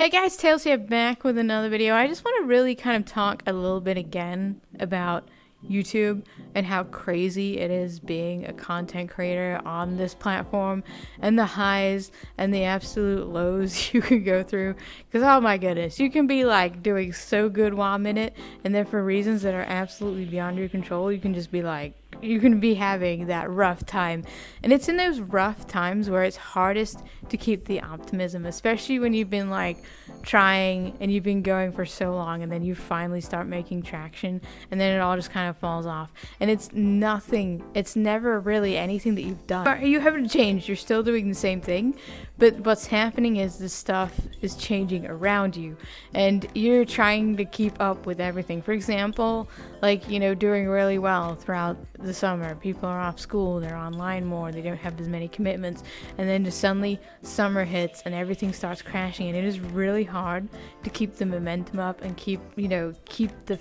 Hey guys, Tails here, back with another video. I just want to really kind of talk a little bit again about YouTube and how crazy it is being a content creator on this platform, and the highs and the absolute lows you can go through. Because oh my goodness, you can be like doing so good 1 minute, and then for reasons that are absolutely beyond your control, you can just be like, you can be having that rough time. And it's in those rough times where it's hardest to keep the optimism, especially when you've been like trying and you've been going for so long, and then you finally start making traction, and then it all just kind of falls off. And it's nothing, it's never really anything that you've done. You haven't changed, you're still doing the same thing, but what's happening is this stuff is changing around you, and you're trying to keep up with everything. For example, like, you know, doing really well throughout the summer. People are off school, they're online more, they don't have as many commitments, and then just suddenly summer hits and everything starts crashing, and it is really hard to keep the momentum up and keep the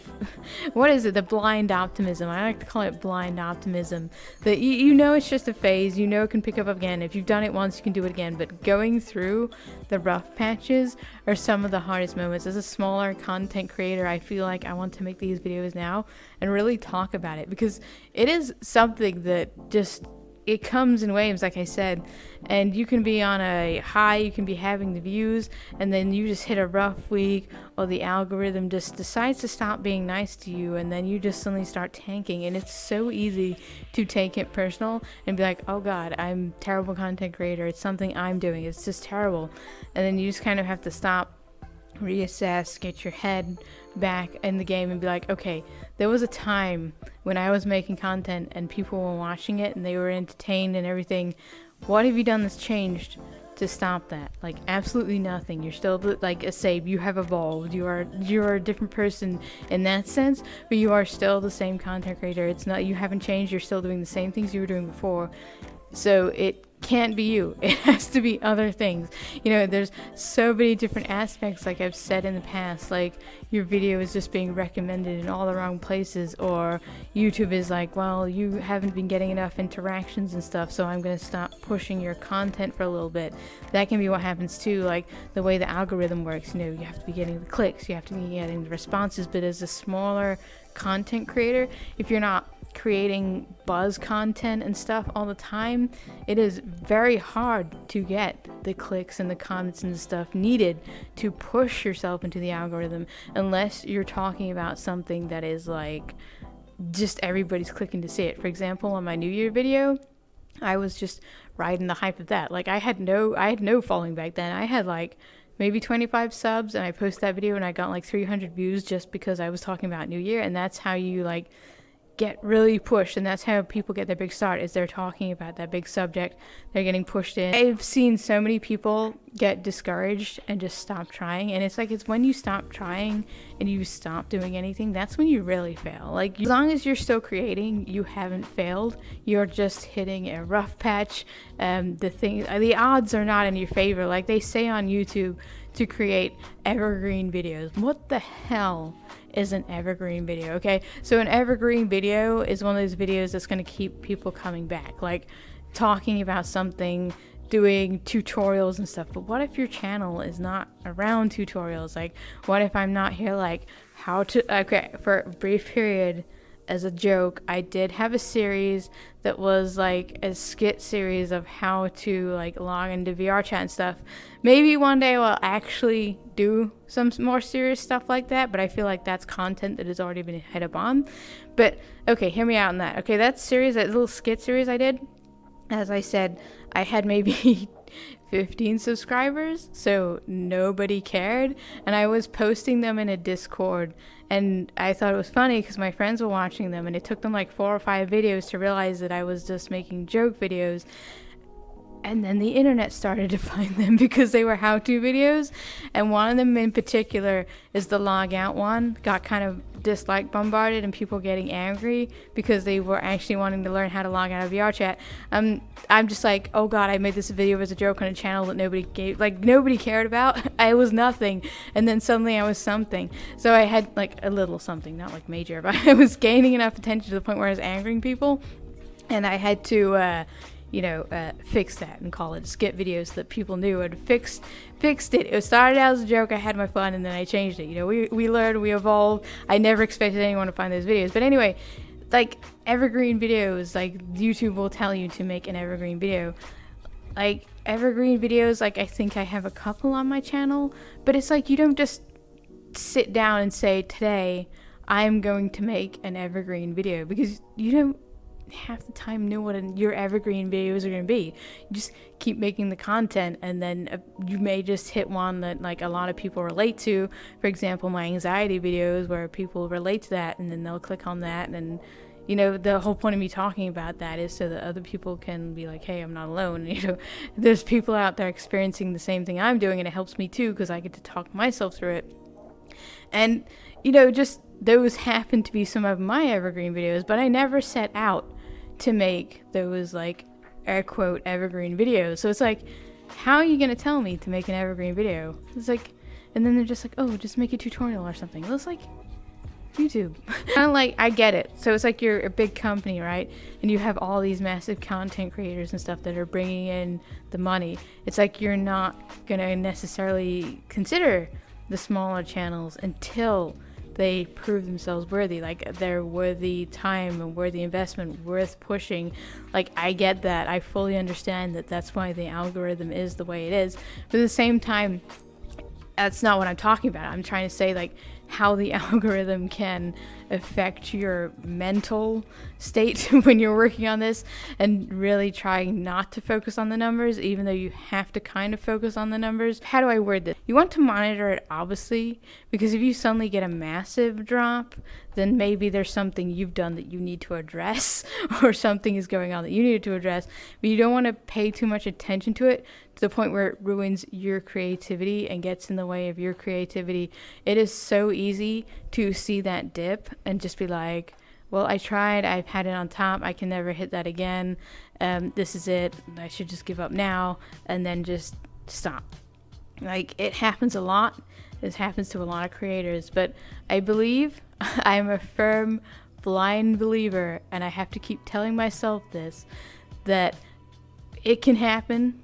what is it, the blind optimism. I like to call it blind optimism, that you know it's just a phase, you know it can pick up again. If you've done it once, you can do it again. But going through the rough patches are some of the hardest moments. As a smaller content creator, I feel like I want to make these videos now and really talk about it, because it is something that just, it comes in waves, like I said, and you can be on a high, you can be having the views, and then you just hit a rough week, or the algorithm just decides to stop being nice to you, and then you just suddenly start tanking. And it's so easy to take it personal and be like, oh god, I'm a terrible content creator, it's something I'm doing, it's just terrible. And then you just kind of have to stop, reassess, get your head back in the game, and be like, okay, there was a time when I was making content and people were watching it and they were entertained and everything. What have you done that's changed to stop that? Like, absolutely nothing. You're still like a save. You have evolved. You are a different person in that sense, but you are still the same content creator. It's not, you haven't changed. You're still doing the same things you were doing before. So it can't be you. It has to be other things. You know, there's so many different aspects, like I've said in the past, like your video is just being recommended in all the wrong places, or YouTube is like, well, you haven't been getting enough interactions and stuff, so I'm going to stop pushing your content for a little bit. That can be what happens too, like the way the algorithm works. You know, you have to be getting the clicks, you have to be getting the responses, but as a smaller content creator, if you're not creating buzz content and stuff all the time, it is very hard to get the clicks and the comments and the stuff needed to push yourself into the algorithm, unless you're talking about something that is like just everybody's clicking to see it. For example, on my New Year video, I was just riding the hype of that. Like I had no following back then. I had like maybe 25 subs, and I posted that video and I got like 300 views just because I was talking about New Year. And that's how you like get really pushed, and that's how people get their big start, is they're talking about that big subject, they're getting pushed in. I've seen so many people get discouraged and just stop trying, and it's like, it's when you stop trying and you stop doing anything, that's when you really fail. Like, as long as you're still creating, you haven't failed. You're just hitting a rough patch. The odds are not in your favor. Like they say on YouTube, to create evergreen videos. What the hell is an evergreen video? Okay, so an evergreen video is one of those videos that's going to keep people coming back, like talking about something, doing tutorials and stuff. But what if your channel is not around tutorials? Like, what if I'm not here like how to, okay, for a brief period, as a joke, I did have a series that was like a skit series of how to like log into VRChat and stuff. Maybe one day I'll actually do some more serious stuff like that, but I feel like that's content that has already been hit up on. But okay, hear me out on that. Okay, that series, that little skit series I did, as I said, I had maybe 15 subscribers, so nobody cared, and I was posting them in a Discord, and I thought it was funny because my friends were watching them, and it took them like 4 or 5 videos to realize that I was just making joke videos. And then the internet started to find them because they were how-to videos, and one of them in particular is the log out one, got kind of dislike bombarded and people getting angry because they were actually wanting to learn how to log out of VRChat. I'm just like, oh god, I made this video as a joke on a channel that nobody cared about. I was nothing, and then suddenly I was something. So I had like a little something, not like major, but I was gaining enough attention to the point where I was angering people, and I had to fix that and call it skit videos so that people knew and fixed it. It started out as a joke. I had my fun and then I changed it. We learned, we evolved. I never expected anyone to find those videos. But anyway, like evergreen videos, like YouTube will tell you to make an evergreen video. Like evergreen videos, like I think I have a couple on my channel, but it's like you don't just sit down and say, today I'm going to make an evergreen video, because you don't half the time know what your evergreen videos are going to be. You just keep making the content, and then you may just hit one that like a lot of people relate to. For example, my anxiety videos, where people relate to that, and then they'll click on that. And the whole point of me talking about that is so that other people can be like, hey, I'm not alone. There's people out there experiencing the same thing I'm doing, and it helps me too, because I get to talk myself through it. And just those happen to be some of my evergreen videos, but I never set out to make those like air quote evergreen videos. So it's like, how are you gonna tell me to make an evergreen video? It's like, and then they're just like, oh, just make a tutorial or something. It looks like YouTube. Kind of like, I get it. So it's like you're a big company, right? And you have all these massive content creators and stuff that are bringing in the money. It's like you're not gonna necessarily consider the smaller channels until they prove themselves worthy, like they're worthy time and worthy investment, worth pushing. Like, I get that. I fully understand that that's why the algorithm is the way it is. But at the same time, that's not what I'm talking about. I'm trying to say like how the algorithm can affect your mental state when you're working on this, and really trying not to focus on the numbers, even though you have to kind of focus on the numbers. How do I word this? You want to monitor it, obviously, because if you suddenly get a massive drop, then maybe there's something you've done that you need to address, or something is going on that you need to address, but you don't want to pay too much attention to it to the point where it ruins your creativity and gets in the way of your creativity. It is so easy to see that dip and just be like, well, I tried, I've had it on top, I can never hit that again, this is it, I should just give up now, and then just stop. Like, it happens a lot. This happens to a lot of creators, but I believe, I'm a firm blind believer, and I have to keep telling myself this, that it can happen.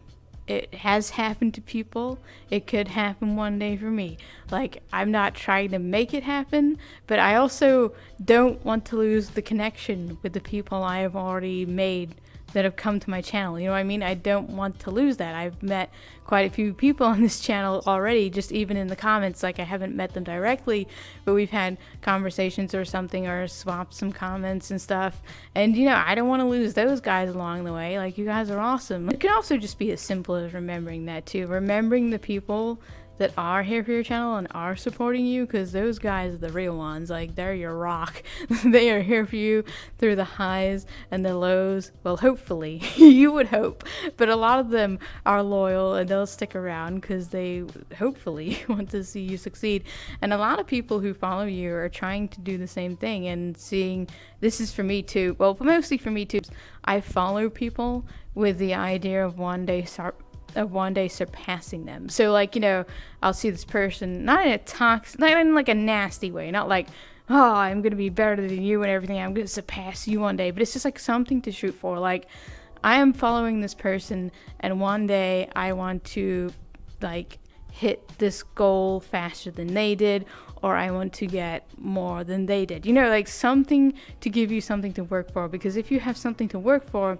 It has happened to people. It could happen one day for me. Like, I'm not trying to make it happen, but I also don't want to lose the connection with the people I have already made that have come to my channel. You know what I mean? I don't want to lose that. I've met quite a few people on this channel already, just even in the comments. Like, I haven't met them directly, but we've had conversations or something, or swapped some comments and stuff. And I don't want to lose those guys along the way. Like, you guys are awesome. It can also just be as simple as remembering that too. Remembering the people that are here for your channel and are supporting you, because those guys are the real ones. Like, they're your rock. They are here for you through the highs and the lows. Well, hopefully. You would hope. But a lot of them are loyal, and they'll stick around because they hopefully want to see you succeed. And a lot of people who follow you are trying to do the same thing, and seeing, this is for me too, well, mostly for me too. I follow people with the idea of one day surpassing them. So like, I'll see this person, not in a toxic, not in like a nasty way, not like, oh, I'm gonna be better than you and everything, I'm gonna surpass you one day, but it's just like something to shoot for. Like, I am following this person, and one day I want to like hit this goal faster than they did, or I want to get more than they did. Like something to give you something to work for, because if you have something to work for,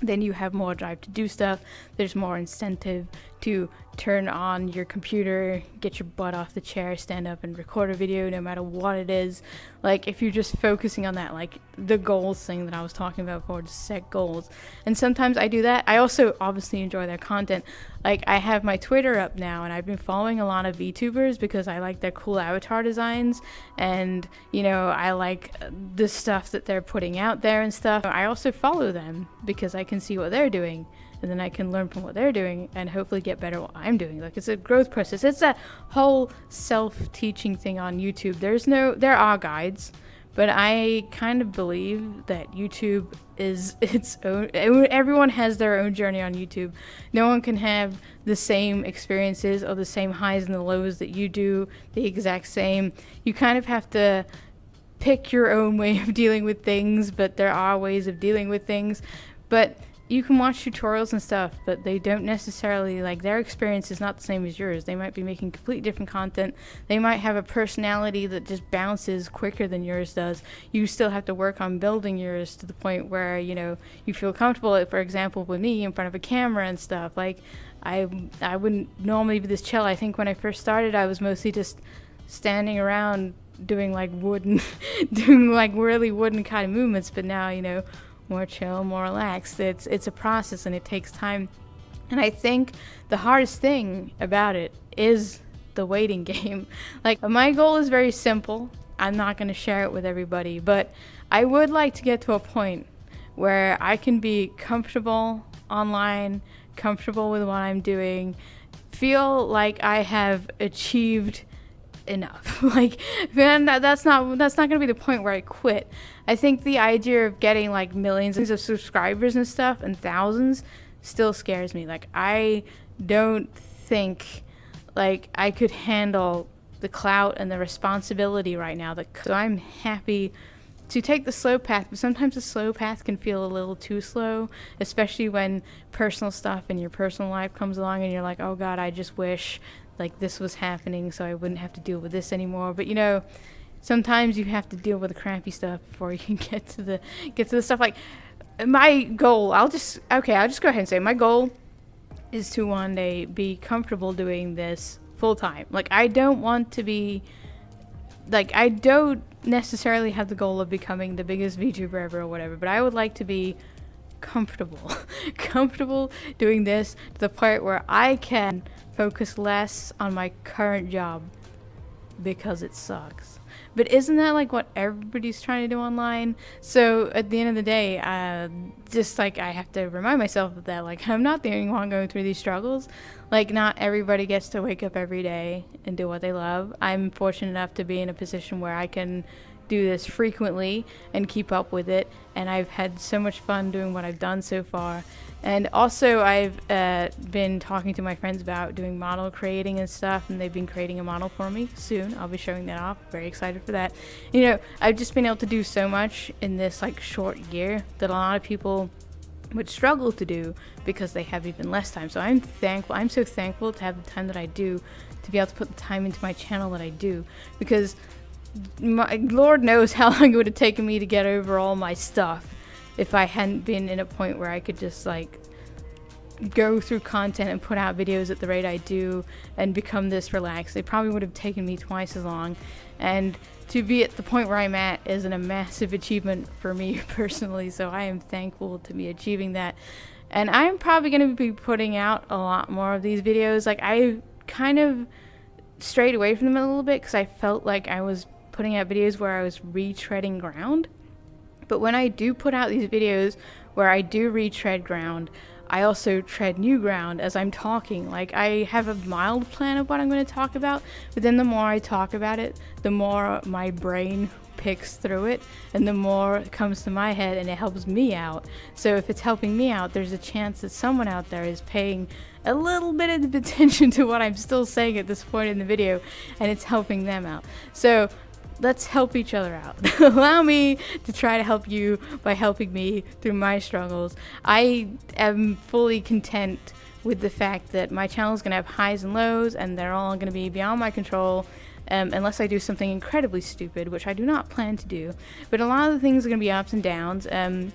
then you have more drive to do stuff. There's more incentive to turn on your computer, get your butt off the chair, stand up and record a video, no matter what it is. Like, if you're just focusing on that, like the goals thing that I was talking about before, to set goals. And sometimes I do that. I also obviously enjoy their content. Like, I have my Twitter up now, and I've been following a lot of VTubers because I like their cool avatar designs, and I like the stuff that they're putting out there and stuff. I also follow them because I can see what they're doing, and then I can learn from what they're doing and hopefully get better at what I'm doing. Like, it's a growth process. It's that whole self-teaching thing on YouTube. There are guides, but I kind of believe that YouTube is its own. Everyone has their own journey on YouTube. No one can have the same experiences or the same highs and the lows that you do, the exact same. You kind of have to pick your own way of dealing with things, but there are ways of dealing with things. But you can watch tutorials and stuff, but they don't necessarily, like, their experience is not the same as yours. They might be making completely different content. They might have a personality that just bounces quicker than yours does. You still have to work on building yours to the point where, you know, you feel comfortable, for example, with me in front of a camera and stuff. Like, I wouldn't normally be this chill. I think when I first started, I was mostly just standing around doing like wooden, doing like really wooden kind of movements, but now, you know, more chill, more relaxed. It's a process and it takes time. And I think the hardest thing about it is the waiting game. Like, my goal is very simple. I'm not going to share it with everybody, but I would like to get to a point where I can be comfortable online, comfortable with what I'm doing, feel like I have achieved enough. Like, man, that's not going to be the point where I quit. I think the idea of getting like millions of subscribers and stuff and thousands still scares me. Like, I don't think like I could handle the clout and the responsibility right now. So I'm happy to take the slow path, but sometimes the slow path can feel a little too slow, especially when personal stuff in your personal life comes along and you're like, oh God, I just wish like this was happening so I wouldn't have to deal with this anymore. But you know, sometimes you have to deal with the crappy stuff before you can get to the stuff. Like, my goal, I'll just go ahead and say my goal is to one day be comfortable doing this full time. Like, I don't want to be, like, I don't necessarily have the goal of becoming the biggest VTuber ever or whatever, but I would like to be comfortable comfortable doing this to the point where I can focus less on my current job because it sucks. But isn't that like what everybody's trying to do online? So at the end of the day, just like I have to remind myself of that, like, I'm not the only one going through these struggles. Like, not everybody gets to wake up every day and do what they love. I'm fortunate enough to be in a position where I can do this frequently and keep up with it, and I've had so much fun doing what I've done so far. And also, I've been talking to my friends about doing model creating and stuff, and they've been creating a model for me soon. I'll be showing that off. Very excited for that. You know, I've just been able to do so much in this like short year that a lot of people would struggle to do because they have even less time. So I'm thankful. I'm so thankful to have the time that I do, to be able to put the time into my channel that I do, because Lord knows how long it would have taken me to get over all my stuff if I hadn't been in a point where I could just like go through content and put out videos at the rate I do and become this relaxed. It probably would have taken me twice as long, and to be at the point where I'm at is a massive achievement for me personally, so I am thankful to be achieving that. And I'm probably going to be putting out a lot more of these videos. Like, I kind of strayed away from them a little bit because I felt like I was putting out videos where I was retreading ground. But when I do put out these videos where I do retread ground, I also tread new ground as I'm talking. Like, I have a mild plan of what I'm going to talk about, but then the more I talk about it, the more my brain picks through it, and the more it comes to my head, and it helps me out. So if it's helping me out, there's a chance that someone out there is paying a little bit of attention to what I'm still saying at this point in the video, and it's helping them out. So let's help each other out. Allow me to try to help you by helping me through my struggles. I am fully content with the fact that my channel is going to have highs and lows, and they're all going to be beyond my control, unless I do something incredibly stupid, which I do not plan to do. But a lot of the things are going to be ups and downs. A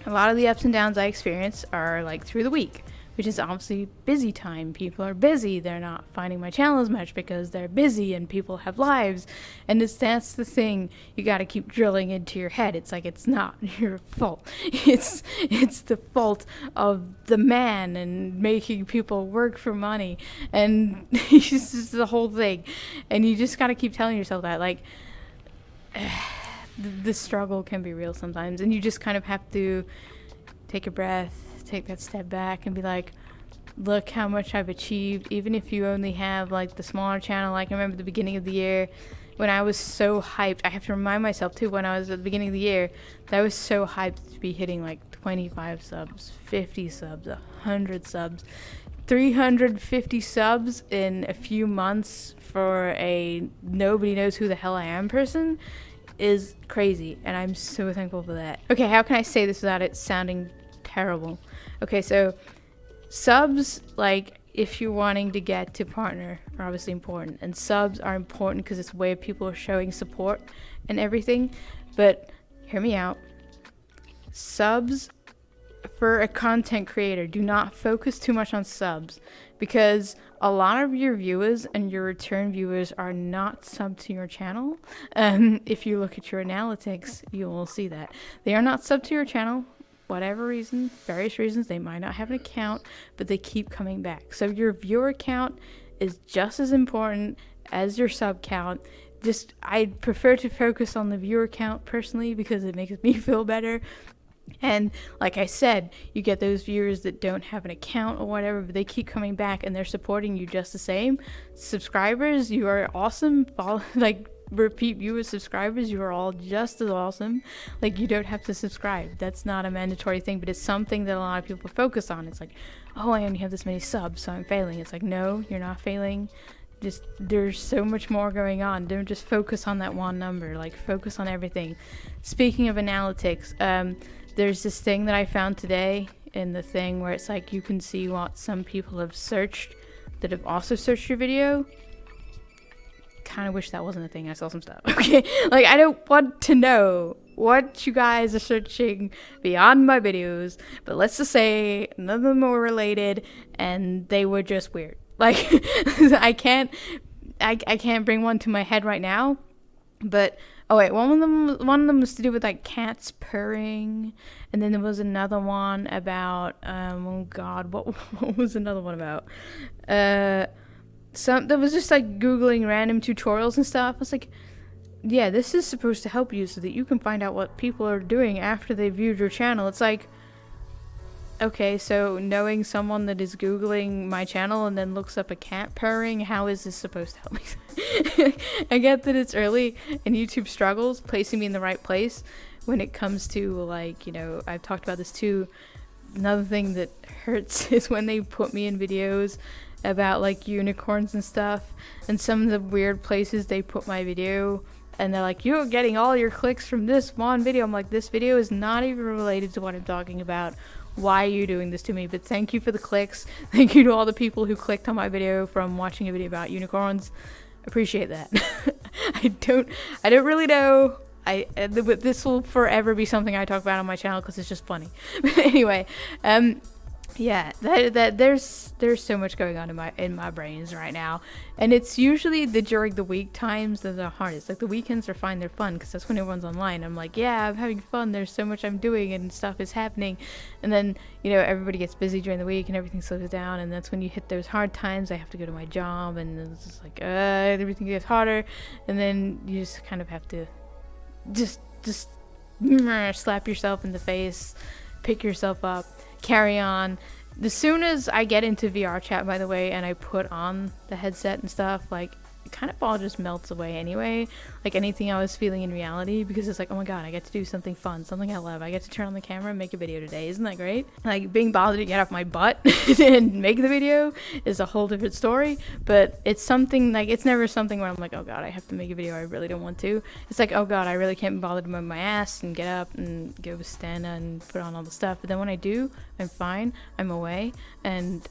lot of the ups and downs I experience are like through the week, which is obviously busy time. People are busy. They're not finding my channel as much because they're busy and people have lives. And that's the thing you got to keep drilling into your head. It's like, it's not your fault. It's the fault of the man and making people work for money. And it's just the whole thing. And you just got to keep telling yourself that, like, the struggle can be real sometimes. And you just kind of have to take a breath, take that step back and be like, look how much I've achieved. Even if you only have like the smaller channel. Like, I remember the beginning of the year when I was so hyped. I have to remind myself too, when I was at the beginning of the year, that I was so hyped to be hitting like 25 subs, 50 subs, 100 subs, 350 subs in a few months for a nobody knows who the hell I am person is crazy, and I'm so thankful for that. Okay, how can I say this without it sounding terrible? Okay, so subs, like, if you're wanting to get to partner, are obviously important, and subs are important because it's a way of people showing support and everything. But hear me out. Subs for a content creator, do not focus too much on subs, because a lot of your viewers and your return viewers are not subbed to your channel. If you look at your analytics, you will see that they are not subbed to your channel. Whatever reason, various reasons, they might not have an account, but they keep coming back. So your viewer count is just as important as your sub count. I prefer to focus on the viewer count personally because it makes me feel better. And like I said, you get those viewers that don't have an account or whatever, but they keep coming back and they're supporting you just the same. Subscribers, you are awesome. Repeat viewers, subscribers, you are all just as awesome. Like, you don't have to subscribe. That's not a mandatory thing, but it's something that a lot of people focus on. It's like, oh, I only have this many subs, so I'm failing. It's like, no, you're not failing. Just, there's so much more going on. Don't just focus on that one number. Like, focus on everything. Speaking of analytics, there's this thing that I found today in the thing where it's like you can see what some people have searched that have also searched your video. Kind of wish that wasn't a thing. I saw some stuff. Okay, like, I don't want to know what you guys are searching beyond my videos, but let's just say none of them were related and they were just weird. Like, I can't bring one to my head right now, but oh wait, one of them was to do with like cats purring, and then there was another one about oh god, what was another one about? That was just like Googling random tutorials and stuff. I was like, yeah, this is supposed to help you so that you can find out what people are doing after they viewed your channel. It's like, okay, so knowing someone that is Googling my channel and then looks up a cat purring, how is this supposed to help me? I get that it's early and YouTube struggles placing me in the right place when it comes to, like, you know, I've talked about this too. Another thing that hurts is when they put me in videos about like unicorns and stuff, and some of the weird places they put my video, and they're like, you're getting all your clicks from this one video. I'm like, this video is not even related to what I'm talking about. Why are you doing this to me? But thank you for the clicks. Thank you to all the people who clicked on my video from watching a video about unicorns. Appreciate that. I don't really know. But this will forever be something I talk about on my channel because it's just funny. But anyway, yeah, there's so much going on in my brains right now, and it's usually during the week times that are the hardest. Like, the weekends are fine, they're fun because that's when everyone's online. I'm like, yeah, I'm having fun. There's so much I'm doing and stuff is happening, and then, you know, everybody gets busy during the week and everything slows down, and that's when you hit those hard times. I have to go to my job, and it's just like everything gets harder, and then you just kind of have to just slap yourself in the face, pick yourself up, carry on. As soon as I get into VRChat, by the way, and I put on the headset and stuff, like, it kind of all just melts away anyway, like anything I was feeling in reality, because it's like, oh my god, I get to do something fun, something I love. I get to turn on the camera and make a video today. Isn't that great? Like, being bothered to get off my butt and make the video is a whole different story, but it's something, like, it's never something where I'm like, oh god, I have to make a video, I really don't want to. It's like, oh god, I really can't be bothered to move my ass and get up and go with Stana and put on all the stuff. But then when I do, I'm fine, I'm away, and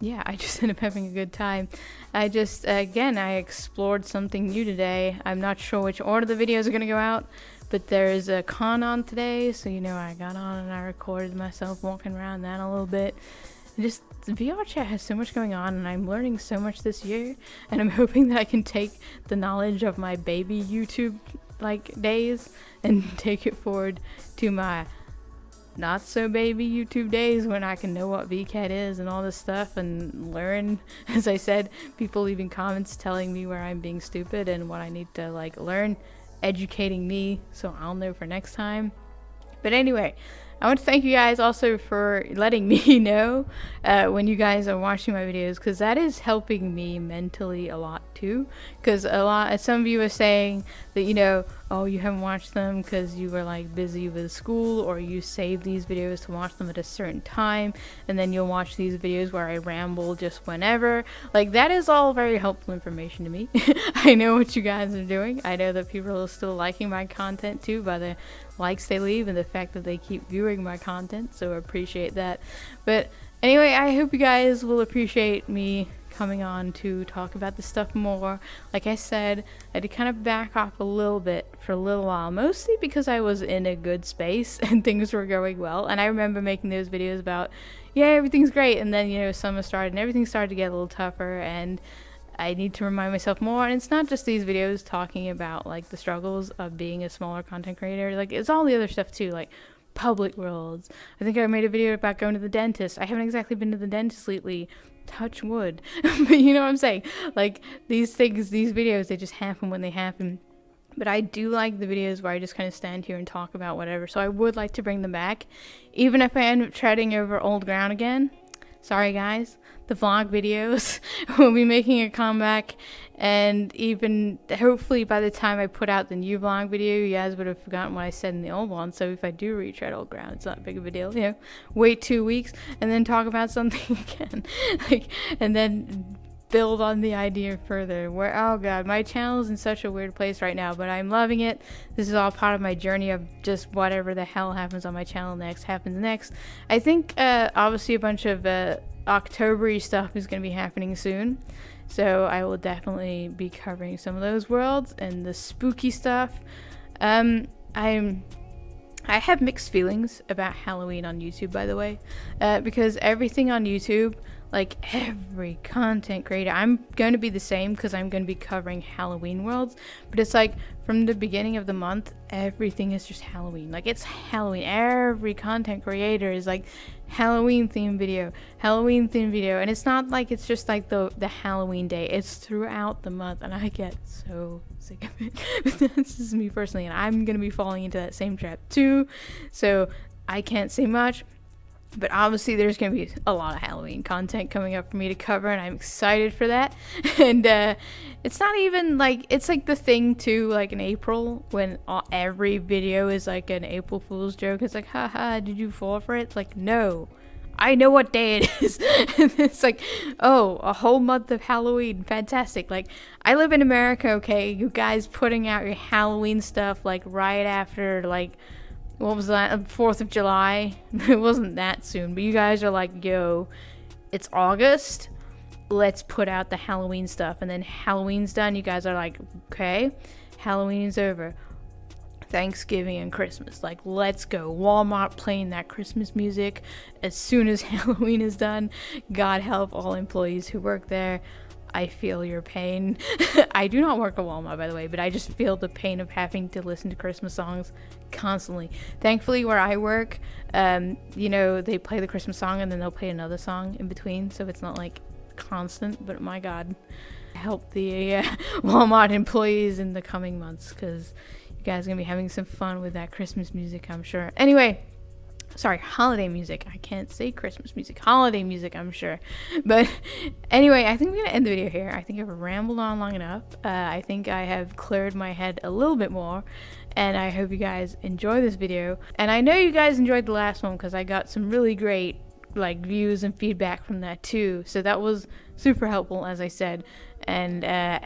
yeah, I just end up having a good time. I just, again, I explored something new today. I'm not sure which order the videos are going to go out, but there's a con on today, so, you know, I got on and I recorded myself walking around that a little bit. Just, VRChat has so much going on, and I'm learning so much this year, and I'm hoping that I can take the knowledge of my baby YouTube, like, days and take it forward to my not so baby YouTube days when I can know what VCat is and all this stuff and learn. As I said, people leaving comments telling me where I'm being stupid and what I need to, like, learn, educating me so I'll know for next time. But anyway, I want to thank you guys also for letting me know when you guys are watching my videos, because that is helping me mentally a lot too. Because some of you are saying that, you know, oh, you haven't watched them because you were like busy with school, or you save these videos to watch them at a certain time, and then you'll watch these videos where I ramble just whenever. Like, that is all very helpful information to me. I know what you guys are doing. I know that people are still liking my content too by the likes they leave and the fact that they keep viewing my content, so I appreciate that. But anyway, I hope you guys will appreciate me coming on to talk about this stuff more. Like I said, I had to kind of back off a little bit for a little while, mostly because I was in a good space and things were going well. And I remember making those videos about, yeah, everything's great, and then, you know, summer started and everything started to get a little tougher, and I need to remind myself more. And it's not just these videos talking about like the struggles of being a smaller content creator, like it's all the other stuff too, like public worlds. I think I made a video about going to the dentist. I haven't exactly been to the dentist lately, touch wood. But you know what I'm saying, like these things, these videos, they just happen when they happen. But I do like the videos where I just kind of stand here and talk about whatever, so I would like to bring them back, even if I end up treading over old ground again. Sorry guys, the vlog videos will be making a comeback, and even hopefully by the time I put out the new vlog video, you guys would have forgotten what I said in the old one. So if I do retread old ground, it's not big of a deal, you know. Wait 2 weeks and then talk about something again, like, and then build on the idea further. Where, oh god, my channel is in such a weird place right now, but I'm loving it. This is all part of my journey of just whatever the hell happens on my channel next happens next. I think obviously a bunch of October-y stuff is going to be happening soon, so I will definitely be covering some of those worlds and the spooky stuff. I have mixed feelings about Halloween on YouTube, by the way, because everything on YouTube, like every content creator, I'm going to be the same because I'm going to be covering Halloween worlds, but it's like from the beginning of the month, everything is just Halloween. Like, it's Halloween. Every content creator is like Halloween themed video, and it's not like it's just like the Halloween day. It's throughout the month, and I get so sick of it. But that's just me personally, and I'm going to be falling into that same trap too, so I can't say much. But obviously there's going to be a lot of Halloween content coming up for me to cover, and I'm excited for that. And it's not even like, it's like the thing too, like in April, when every video is like an April Fool's joke. It's like, haha, did you fall for it? It's like, no, I know what day it is. And it's like, oh, a whole month of Halloween, fantastic. Like, I live in America, okay? You guys putting out your Halloween stuff like right after, like, what was that, 4th of July? It wasn't that soon, but you guys are like, yo, it's August, let's put out the Halloween stuff. And then Halloween's done, you guys are like, okay, Halloween's over, Thanksgiving and Christmas, like, let's go. Walmart playing that Christmas music as soon as Halloween is done. God help all employees who work there. I feel your pain. I do not work at Walmart, by the way, but I just feel the pain of having to listen to Christmas songs constantly. Thankfully, where I work, you know, they play the Christmas song and then they'll play another song in between, so it's not like constant. But my god, help the Walmart employees in the coming months, because you guys are gonna be having some fun with that Christmas music, I'm sure. Anyway, sorry, holiday music. I can't say Christmas music. Holiday music, I'm sure. But anyway, I think I'm going to end the video here. I think I've rambled on long enough. I think I have cleared my head a little bit more. And I hope you guys enjoy this video. And I know you guys enjoyed the last one because I got some really great like views and feedback from that too. So that was super helpful, as I said. And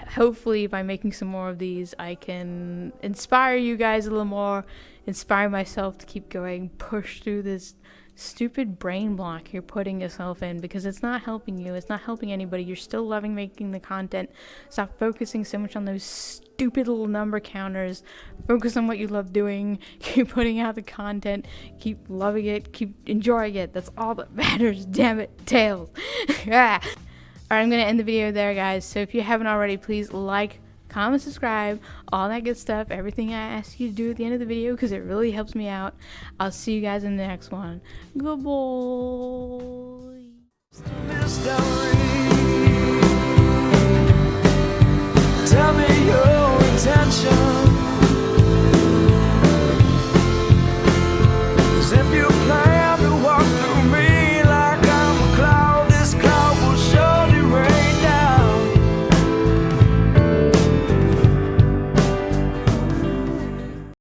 hopefully by making some more of these, I can inspire you guys a little more, inspire myself to keep going, push through this stupid brain block you're putting yourself in, because it's not helping you, it's not helping anybody. You're still loving making the content. Stop focusing so much on those stupid little number counters. Focus on what you love doing. Keep putting out the content, keep loving it, keep enjoying it. That's all that matters, damn it, tails. Alright, I'm gonna end the video there, guys. So if you haven't already, please like, comment, subscribe, all that good stuff, everything I ask you to do at the end of the video, because it really helps me out. I'll see you guys in the next one. Good boy. Tell me your intention.